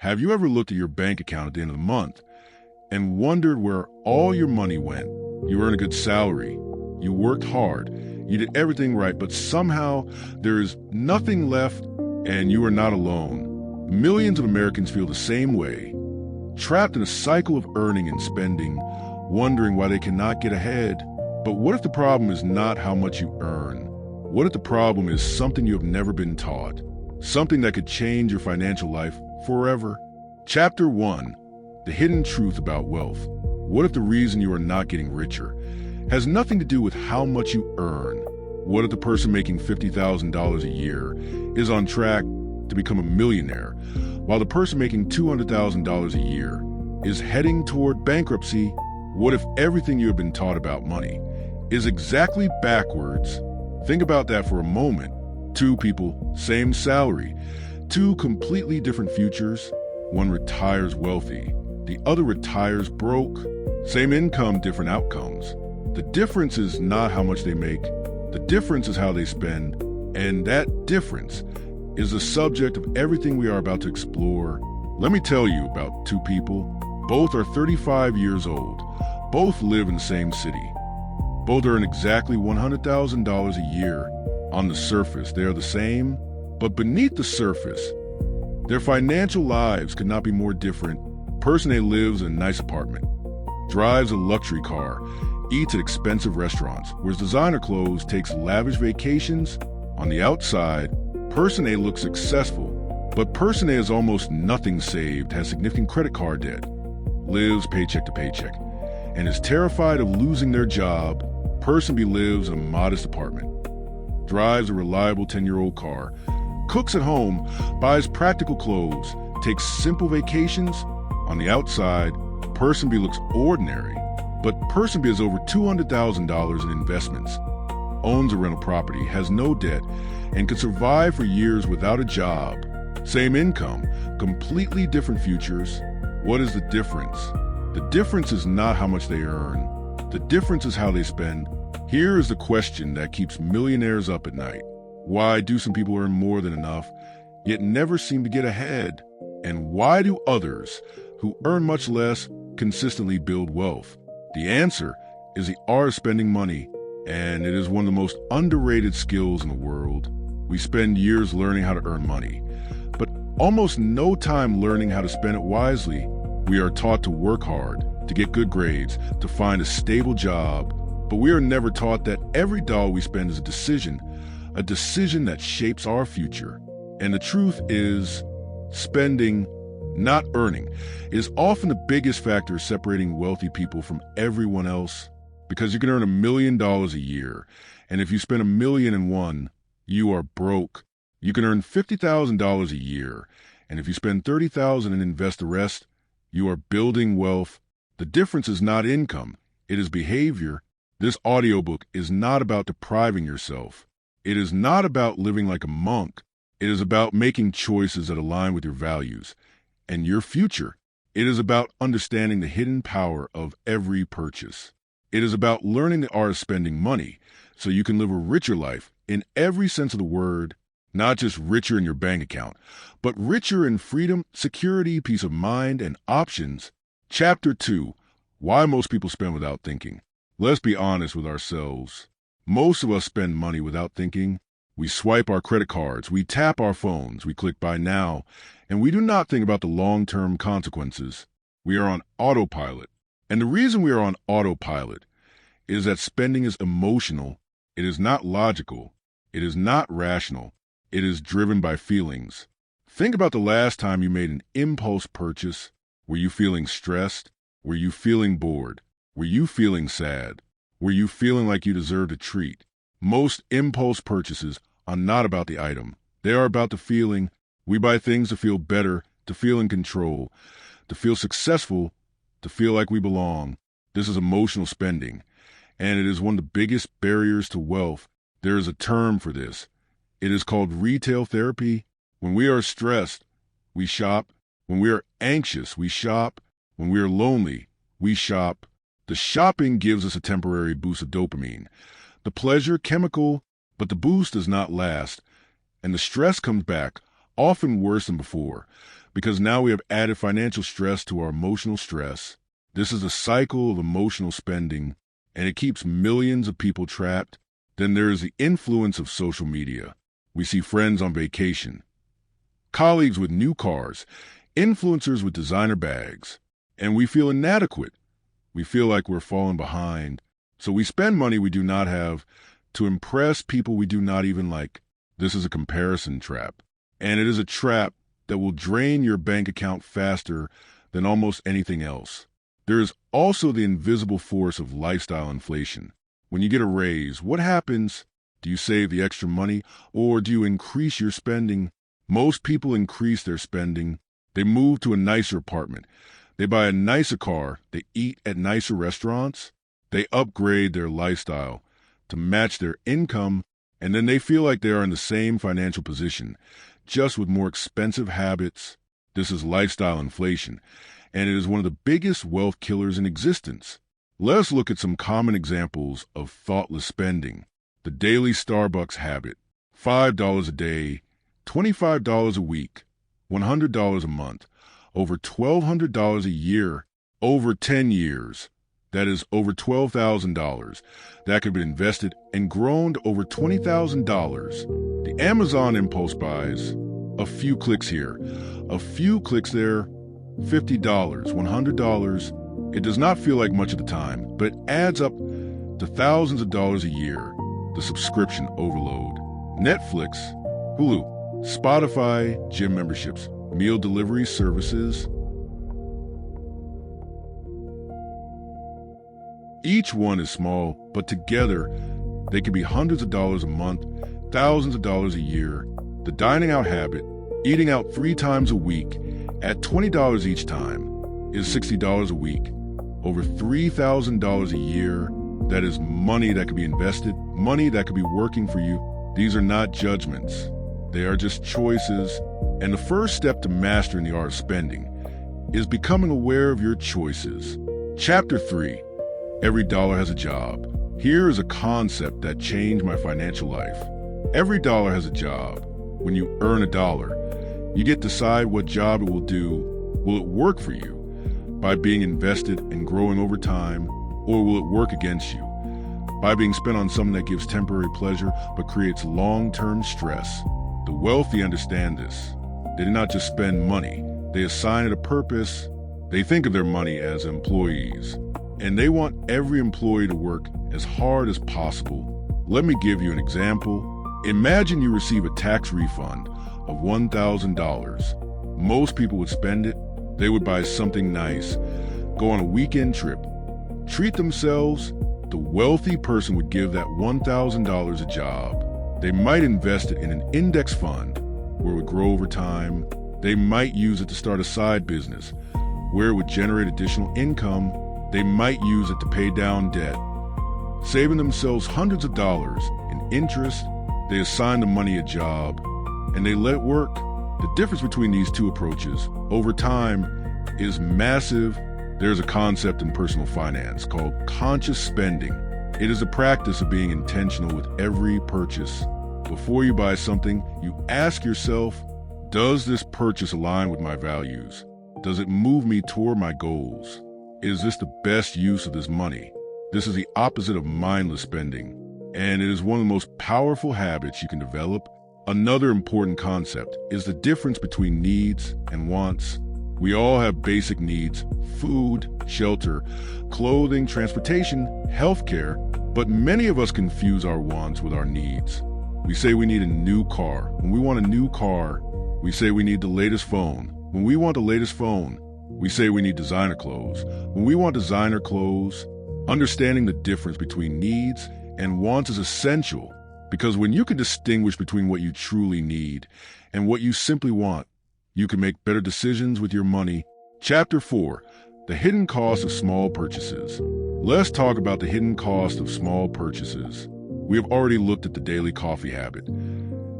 Have you ever looked at your bank account at the end of the month and wondered where all your money went? You earn a good salary, you worked hard, you did everything right, but somehow there is nothing left and you are not alone. Millions of Americans feel the same way, trapped in a cycle of earning and spending, wondering why they cannot get ahead. But what if the problem is not how much you earn? What if the problem is something you have never been taught? Something that could change your financial life forever? Chapter 1. The Hidden Truth About Wealth. What if the reason you are not getting richer has nothing to do with how much you earn? What if the person making $50,000 a year is on track to become a millionaire, while the person making $200,000 a year is heading toward bankruptcy? What if everything you have been taught about money is exactly backwards? Think about that for a moment. Two people, same salary, two completely different futures. One retires wealthy, the other retires broke. Same income, different outcomes. The difference is not how much they make, the difference is how they spend, and that difference is the subject of everything we are about to explore. Let me tell you about two people. Both are 35 years old. Both live in the same city. Both earn exactly $100,000 a year. On the surface, they are the same, but beneath the surface, their financial lives could not be more different. Person A lives in a nice apartment, drives a luxury car, eats at expensive restaurants, wears designer clothes, takes lavish vacations. On the outside, Person A looks successful, but Person A has almost nothing saved, has significant credit card debt, lives paycheck to paycheck, and is terrified of losing their job. Person B lives in a modest apartment, drives a reliable 10-year-old car, cooks at home, buys practical clothes, takes simple vacations. On the outside, Person B looks ordinary, but Person B has over $200,000 in investments, owns a rental property, has no debt, and could survive for years without a job. Same income, completely different futures. What is the difference? The difference is not how much they earn. The difference is how they spend. Here is the question that keeps millionaires up at night. Why do some people earn more than enough, yet never seem to get ahead? And why do others, who earn much less, consistently build wealth? The answer is the art of spending money, and it is one of the most underrated skills in the world. We spend years learning how to earn money, but almost no time learning how to spend it wisely. We are taught to work hard, to get good grades, to find a stable job, but we are never taught that every dollar we spend is a decision that shapes our future. And the truth is, spending, not earning, is often the biggest factor separating wealthy people from everyone else. Because you can earn $1 million a year, and if you spend $1 million in one, you are broke. You can earn $50,000 a year, and if you spend $30,000 and invest the rest, you are building wealth. The difference is not income, it is behavior. This audiobook is not about depriving yourself. It is not about living like a monk. It is about making choices that align with your values and your future. It is about understanding the hidden power of every purchase. It is about learning the art of spending money so you can live a richer life in every sense of the word, not just richer in your bank account, but richer in freedom, security, peace of mind, and options. Chapter 2. Why most people spend without thinking. Let's be honest with ourselves. Most of us spend money without thinking. We swipe our credit cards, we tap our phones, we click buy now, and we do not think about the long-term consequences. We are on autopilot. And the reason we are on autopilot is that spending is emotional. It is not logical. It is not rational. It is driven by feelings. Think about the last time you made an impulse purchase. Were you feeling stressed? Were you feeling bored? Were you feeling sad? Were you feeling like you deserved a treat? Most impulse purchases are not about the item. They are about the feeling. We buy things to feel better, to feel in control, to feel successful, to feel like we belong. This is emotional spending, and it is one of the biggest barriers to wealth. There is a term for this. It is called retail therapy. When we are stressed, we shop. When we are anxious, we shop. When we are lonely, we shop. The shopping gives us a temporary boost of dopamine, the pleasure chemical, but the boost does not last, and the stress comes back, often worse than before, because now we have added financial stress to our emotional stress. This is a cycle of emotional spending, and it keeps millions of people trapped. Then there is the influence of social media. We see friends on vacation, colleagues with new cars, influencers with designer bags, and we feel inadequate. We feel like we're falling behind. So we spend money we do not have to impress people we do not even like. This is a comparison trap, and it is a trap that will drain your bank account faster than almost anything else. There is also the invisible force of lifestyle inflation. When you get a raise, what happens? Do you save the extra money, or do you increase your spending? Most people increase their spending. They move to a nicer apartment. They buy a nicer car. They eat at nicer restaurants. They upgrade their lifestyle to match their income, and then they feel like they are in the same financial position, just with more expensive habits. This is lifestyle inflation, and it is one of the biggest wealth killers in existence. Let's look at some common examples of thoughtless spending. The daily Starbucks habit: $5 a day, $25 a week, $100 a month, over $1,200 a year, over 10 years. That is over $12,000. That could be invested and grown to over $20,000. The Amazon impulse buys: a few clicks here, a few clicks there, $50, $100. It does not feel like much at the time, but it adds up to thousands of dollars a year. The subscription overload: Netflix, Hulu, Spotify, gym memberships, meal delivery services. Each one is small, but together they can be hundreds of dollars a month, thousands of dollars a year. The dining out habit: eating out 3 times a week at $20 each time, is $60 a week, over $3,000 a year. That is money that could be invested, money that could be working for you. These are not judgments. They are just choices. And the first step to mastering the art of spending is becoming aware of your choices. Chapter 3: Every dollar has a job. Here is a concept that changed my financial life. Every dollar has a job. When you earn a dollar, you get to decide what job it will do. Will it work for you by being invested and growing over time, or will it work against you by being spent on something that gives temporary pleasure but creates long-term stress? The wealthy understand this. They do not just spend money. They assign it a purpose. They think of their money as employees, and they want every employee to work as hard as possible. Let me give you an example. Imagine you receive a tax refund of $1,000. Most people would spend it. They would buy something nice, go on a weekend trip, treat themselves. The wealthy person would give that $1,000 a job. They might invest it in an index fund where it would grow over time. They might use it to start a side business where it would generate additional income. They might use it to pay down debt, saving themselves hundreds of dollars in interest. They assign the money a job, and they let it work. The difference between these two approaches over time is massive. There's a concept in personal finance called conscious spending. It is a practice of being intentional with every purchase. Before you buy something, you ask yourself, does this purchase align with my values? Does it move me toward my goals? Is this the best use of this money? This is the opposite of mindless spending, and it is one of the most powerful habits you can develop. Another important concept is the difference between needs and wants. We all have basic needs: food, shelter, clothing, transportation, healthcare, but many of us confuse our wants with our needs. We say we need a new car. When we want a new car, we say we need the latest phone. When we want the latest phone, we say we need designer clothes. When we want designer clothes, understanding the difference between needs and wants is essential, because when you can distinguish between what you truly need and what you simply want, you can make better decisions with your money. Chapter 4: The hidden cost of small purchases. Let's talk about the hidden cost of small purchases. We have already looked at the daily coffee habit,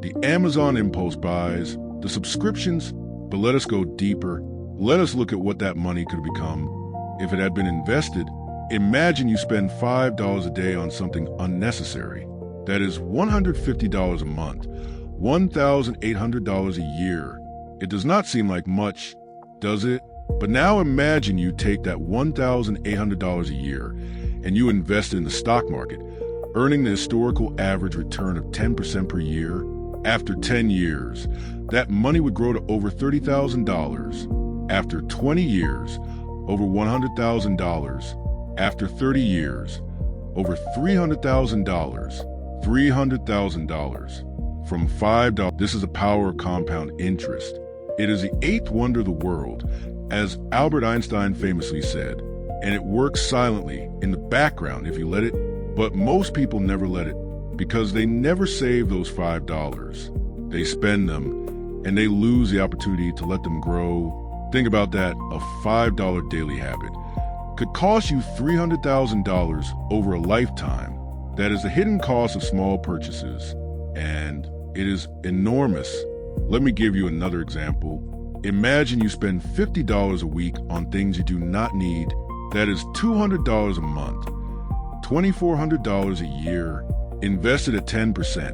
the Amazon impulse buys, the subscriptions, but let us go deeper. Let us look at what that money could have become if it had been invested. Imagine you spend $5 a day on something unnecessary. That is $150 a month, $1,800 a year. It does not seem like much, does it? But now imagine you take that $1,800 a year and you invest it in the stock market, earning the historical average return of 10% per year. After 10 years, that money would grow to over $30,000. After 20 years, over $100,000. After 30 years, over $300,000. $300,000. From $5. This is the power of compound interest. It is the eighth wonder of the world, as Albert Einstein famously said, and it works silently in the background if you let it, but most people never let it because they never save those $5. They spend them and they lose the opportunity to let them grow. Think about that. A $5 daily habit could cost you $300,000 over a lifetime. That is the hidden cost of small purchases, and it is enormous. Let me give you another example. Imagine you spend $50 a week on things you do not need. That is $200 a month, $2,400 a year, invested at 10%.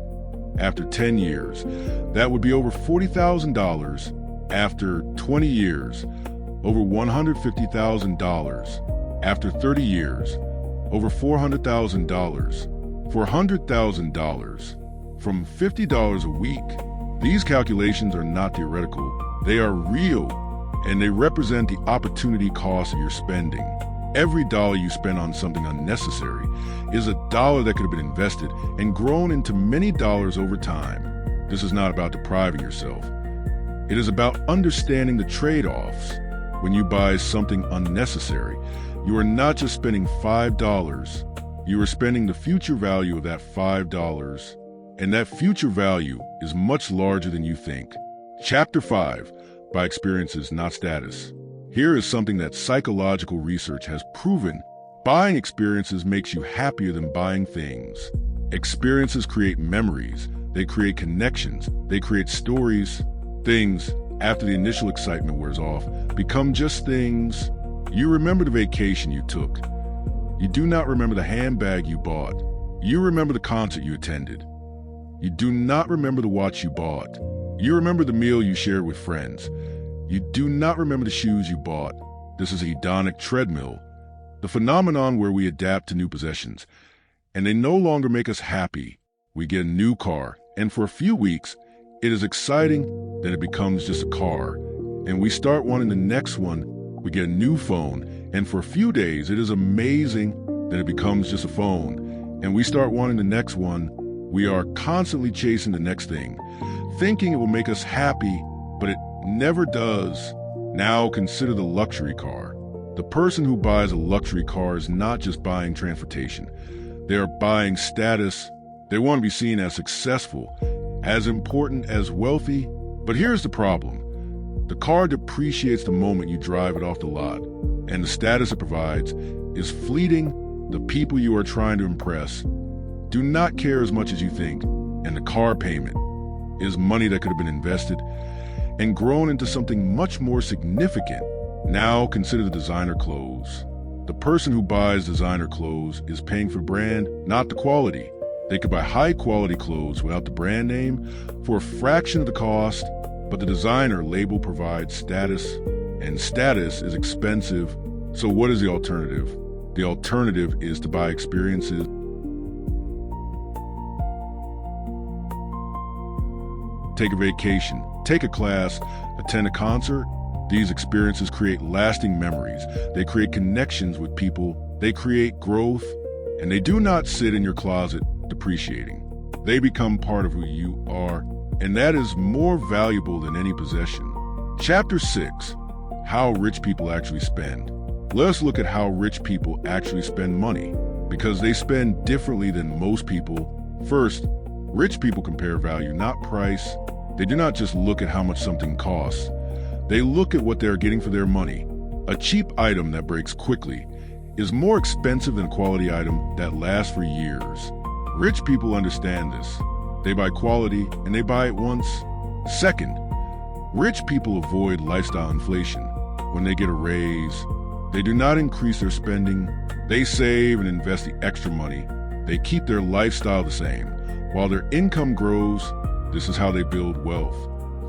After 10 years, that would be over $40,000. After 20 years, over $150,000. After 30 years, over $400,000. $400,000 from $50 a week. These calculations are not theoretical. They are real, and they represent the opportunity cost of your spending. Every dollar you spend on something unnecessary is a dollar that could have been invested and grown into many dollars over time. This is not about depriving yourself. It is about understanding the trade-offs. When you buy something unnecessary, you are not just spending $5, you are spending the future value of that $5, and that future value is much larger than you think. Chapter 5, by experiences, not status. Here is something that psychological research has proven. Buying experiences makes you happier than buying things. Experiences create memories, they create connections, they create stories. Things, after the initial excitement wears off, become just things. You remember the vacation you took. You do not remember the handbag you bought. You remember the concert you attended. You do not remember the watch you bought. You remember the meal you shared with friends. You do not remember the shoes you bought. This is a hedonic treadmill, the phenomenon where we adapt to new possessions, and they no longer make us happy. We get a new car, and for a few weeks, it is exciting, then it becomes just a car, and we start wanting the next one. We get a new phone, and for a few days, it is amazing, then it becomes just a phone, and we start wanting the next one. We are constantly chasing the next thing, thinking it will make us happy, but it never does. Now consider the luxury car. The person who buys a luxury car is not just buying transportation. They are buying status. They want to be seen as successful, as important, as wealthy. But here's the problem. The car depreciates the moment you drive it off the lot, and the status it provides is fleeting. The people you are trying to impress do not care as much as you think, and the car payment is money that could have been invested and grown into something much more significant. Now consider the designer clothes. The person who buys designer clothes is paying for brand, not the quality. They could buy high-quality clothes without the brand name for a fraction of the cost, but the designer label provides status, and status is expensive. So what is the alternative? The alternative is to buy experiences. Take a vacation, take a class, attend a concert. These experiences create lasting memories. They create connections with people. They create growth, and they do not sit in your closet depreciating. They become part of who you are, and that is more valuable than any possession. Chapter 6, how rich people actually spend. Let's look at how rich people actually spend money, because they spend differently than most people. First, rich people compare value, not price. They do not just look at how much something costs. They look at what they are getting for their money. A cheap item that breaks quickly is more expensive than a quality item that lasts for years. Rich people understand this. They buy quality, and they buy it once. Second, rich people avoid lifestyle inflation. When they get a raise, they do not increase their spending. They save and invest the extra money. They keep their lifestyle the same. While their income grows, this is how they build wealth.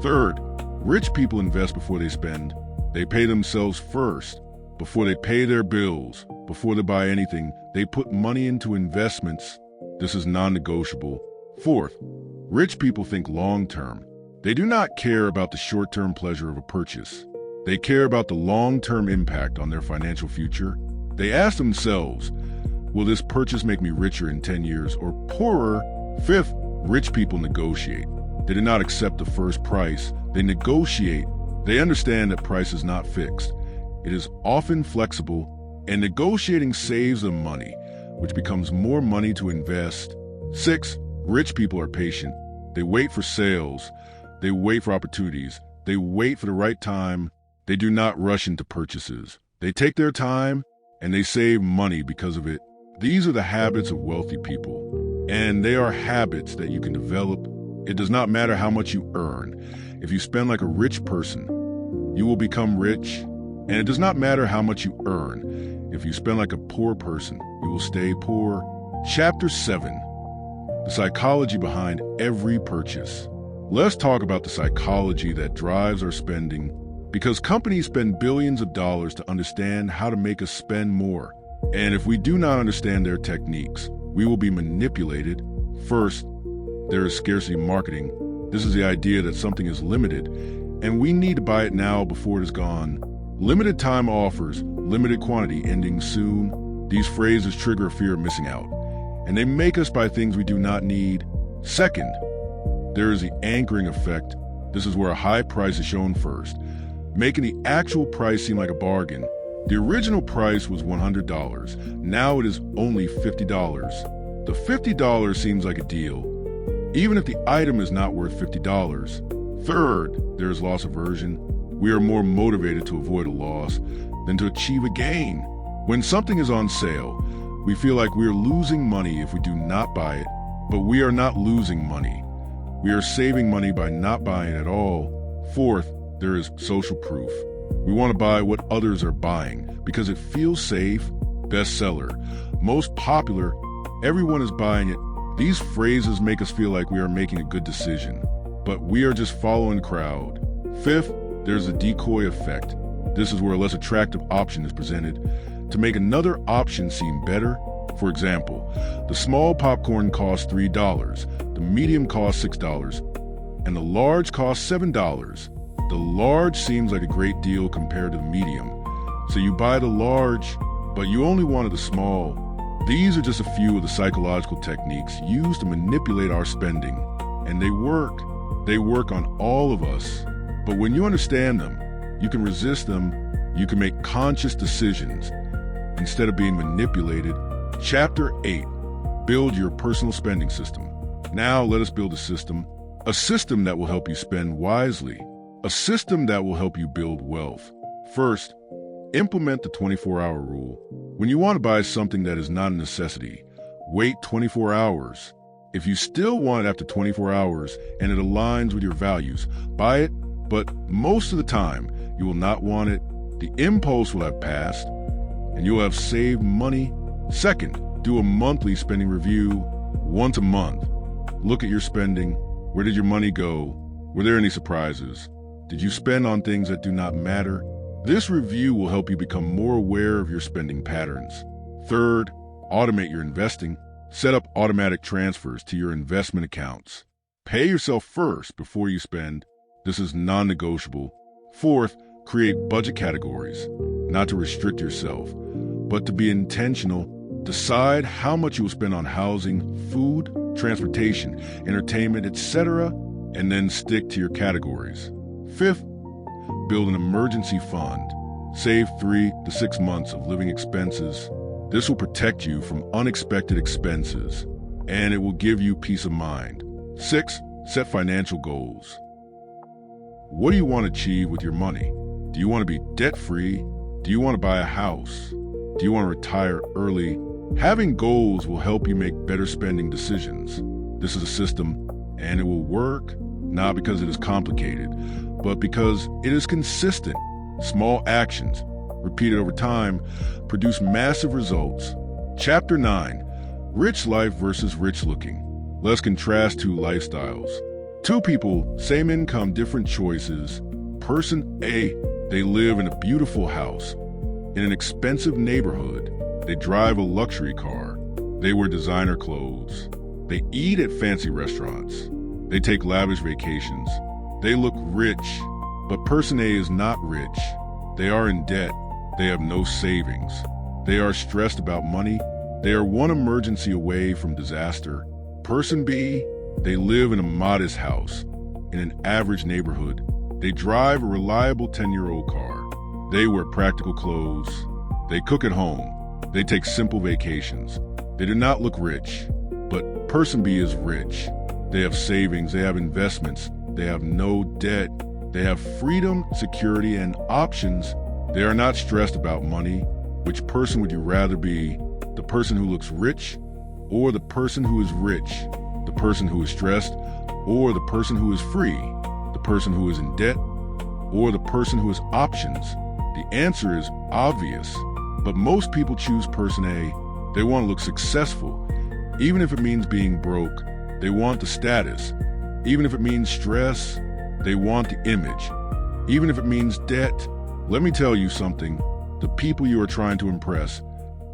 Third, Rich people invest before they spend. They pay themselves first. Before they pay their bills, before they buy anything, they put money into investments. This is non-negotiable. Fourth, rich people think long-term. They do not care about the short-term pleasure of a purchase. They care about the long-term impact on their financial future. They ask themselves, will this purchase make me richer in 10 years or poorer? Fifth, rich people negotiate. They do not accept the first price. They negotiate. They understand that price is not fixed. It is often flexible, and negotiating saves them money, which becomes more money to invest. 6, rich people are patient. They wait for sales. They wait for opportunities. They wait for the right time. They do not rush into purchases. They take their time, and they save money because of it. These are the habits of wealthy people, and they are habits that you can develop. It does not matter how much you earn. If you spend like a rich person, you will become rich. And it does not matter how much you earn. If you spend like a poor person, you will stay poor. Chapter 7, the psychology behind every purchase. Let's talk about the psychology that drives our spending, because companies spend billions of dollars to understand how to make us spend more. And if we do not understand their techniques, we will be manipulated. First, there is scarcity marketing. This is the idea that something is limited, and we need to buy it now before it is gone. Limited time offers, limited quantity ending soon. These phrases trigger a fear of missing out, and they make us buy things we do not need. Second, there is the anchoring effect. This is where a high price is shown first, making the actual price seem like a bargain. The original price was $100. Now it is only $50. The $50 seems like a deal, even if the item is not worth $50. Third, there is loss aversion. We are more motivated to avoid a loss than to achieve a gain. When something is on sale, we feel like we are losing money if we do not buy it, but we are not losing money. We are saving money by not buying at all. Fourth, there is social proof. We want to buy what others are buying because it feels safe. Bestseller, most popular, everyone is buying it. These phrases make us feel like we are making a good decision, but we are just following the crowd. Fifth, there's a decoy effect. This is where a less attractive option is presented to make another option seem better. For example, the small popcorn costs $3, the medium costs $6, and the large costs $7. The large seems like a great deal compared to the medium, so you buy the large, but you only wanted the small. These are just a few of the psychological techniques used to manipulate our spending, and they work. They work on all of us. But when you understand them, you can resist them, you can make conscious decisions instead of being manipulated. Chapter 8, build your personal spending system. Now let us build a system that will help you spend wisely, a system that will help you build wealth. First, implement the 24-hour rule. When you want to buy something that is not a necessity, wait 24 hours. If you still want it after 24 hours and it aligns with your values, buy it. But most of the time, you will not want it. The impulse will have passed, and you'll have saved money. Second, do a monthly spending review once a month. Look at your spending. Where did your money go? Were there any surprises? Did you spend on things that do not matter? This review will help you become more aware of your spending patterns. Third, automate your investing. Set up automatic transfers to your investment accounts. Pay yourself first before you spend. This is non-negotiable. Fourth, create budget categories, not to restrict yourself, but to be intentional. Decide how much you will spend on housing, food, transportation, entertainment, etc., and then stick to your categories. Fifth, build an emergency fund. Save 3 to 6 months of living expenses. This will protect you from unexpected expenses, and it will give you peace of mind. 6, set financial goals. What do you want to achieve with your money? Do you want to be debt-free? Do you want to buy a house? Do you want to retire early? Having goals will help you make better spending decisions. This is a system, and it will work, not because it is complicated, but because it is consistent. Small actions, repeated over time, produce massive results. Chapter 9, Rich Life versus Rich Looking. Let's contrast two lifestyles. Two people, same income, different choices. Person A, they live in a beautiful house, in an expensive neighborhood. They drive a luxury car. They wear designer clothes. They eat at fancy restaurants. They take lavish vacations. They look rich, but person A is not rich. They are in debt. They have no savings. They are stressed about money. They are one emergency away from disaster. Person B, they live in a modest house, in an average neighborhood. They drive a reliable 10-year-old car. They wear practical clothes. They cook at home. They take simple vacations. They do not look rich, but person B is rich. They have savings. They have investments. They have no debt. They have freedom, security, and options. They are not stressed about money. Which person would you rather be? The person who looks rich or the person who is rich? The person who is stressed or the person who is free? The person who is in debt or the person who has options? The answer is obvious, but most people choose person A. They want to look successful, even if it means being broke. They want the status. Even if it means stress, they want the image. Even if it means debt. Let me tell you something. The people you are trying to impress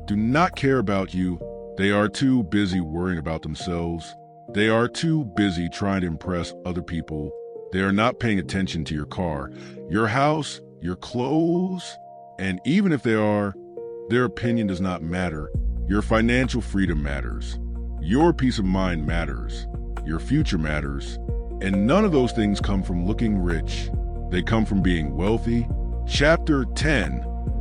do not care about you. They are too busy worrying about themselves. They are too busy trying to impress other people. They are not paying attention to your car, your house, your clothes. And even if they are, their opinion does not matter. Your financial freedom matters. Your peace of mind matters. Your future matters. And none of those things come from looking rich. They come from being wealthy. Chapter 10,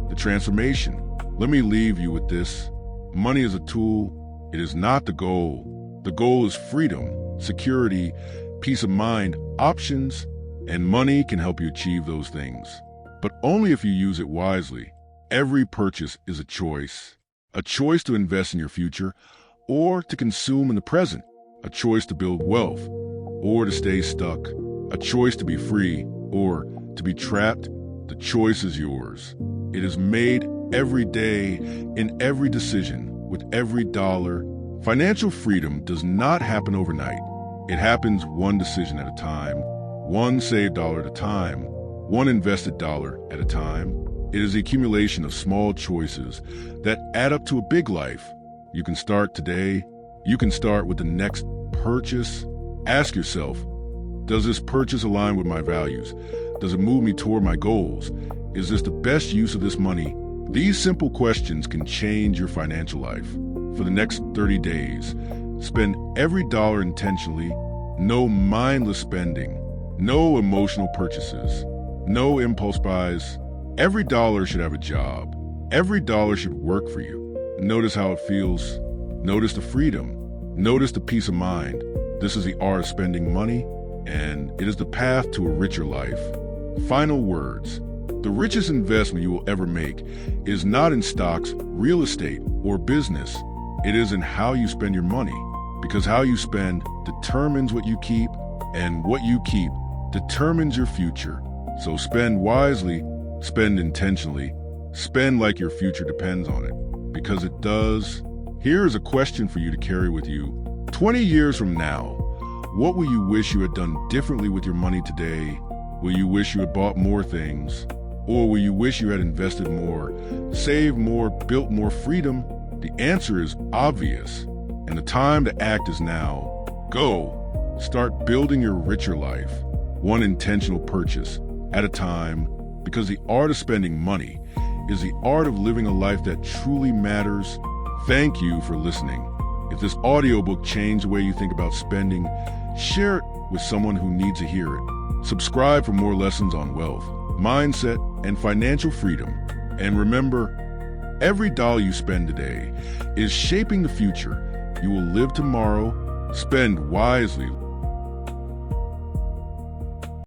the transformation. Let me leave you with this. Money is a tool. It is not the goal. The goal is freedom, security, peace of mind, options, and money can help you achieve those things. But only if you use it wisely. Every purchase is a choice to invest in your future or to consume in the present, a choice to build wealth or to stay stuck, a choice to be free or to be trapped. The choice is yours. It is made every day, in every decision, with every dollar. Financial freedom does not happen overnight. It happens one decision at a time, one saved dollar at a time, one invested dollar at a time. It is the accumulation of small choices that add up to a big life. You can start today. You can start with the next purchase. Ask yourself, does this purchase align with my values? Does it move me toward my goals? Is this the best use of this money? These simple questions can change your financial life. For the next 30 days, spend every dollar intentionally. No mindless spending. No emotional purchases. No impulse buys. Every dollar should have a job. Every dollar should work for you. Notice how it feels. Notice the freedom. Notice the peace of mind. This is the art of spending money, and it is the path to a richer life. Final words. The richest investment you will ever make is not in stocks, real estate, or business. It is in how you spend your money, because how you spend determines what you keep, and what you keep determines your future. So spend wisely, spend intentionally, spend like your future depends on it, because it does. Here is a question for you to carry with you. 20 years from now, what will you wish you had done differently with your money today? Will you wish you had bought more things? Or will you wish you had invested more, saved more, built more freedom? The answer is obvious, and the time to act is now. Go. Start building your richer life, one intentional purchase at a time, because the art of spending money is the art of living a life that truly matters. Thank you for listening. If this audiobook changed the way you think about spending, share it with someone who needs to hear it. Subscribe for more lessons on wealth, mindset, and financial freedom. And remember, every dollar you spend today is shaping the future. You will live tomorrow. Spend wisely.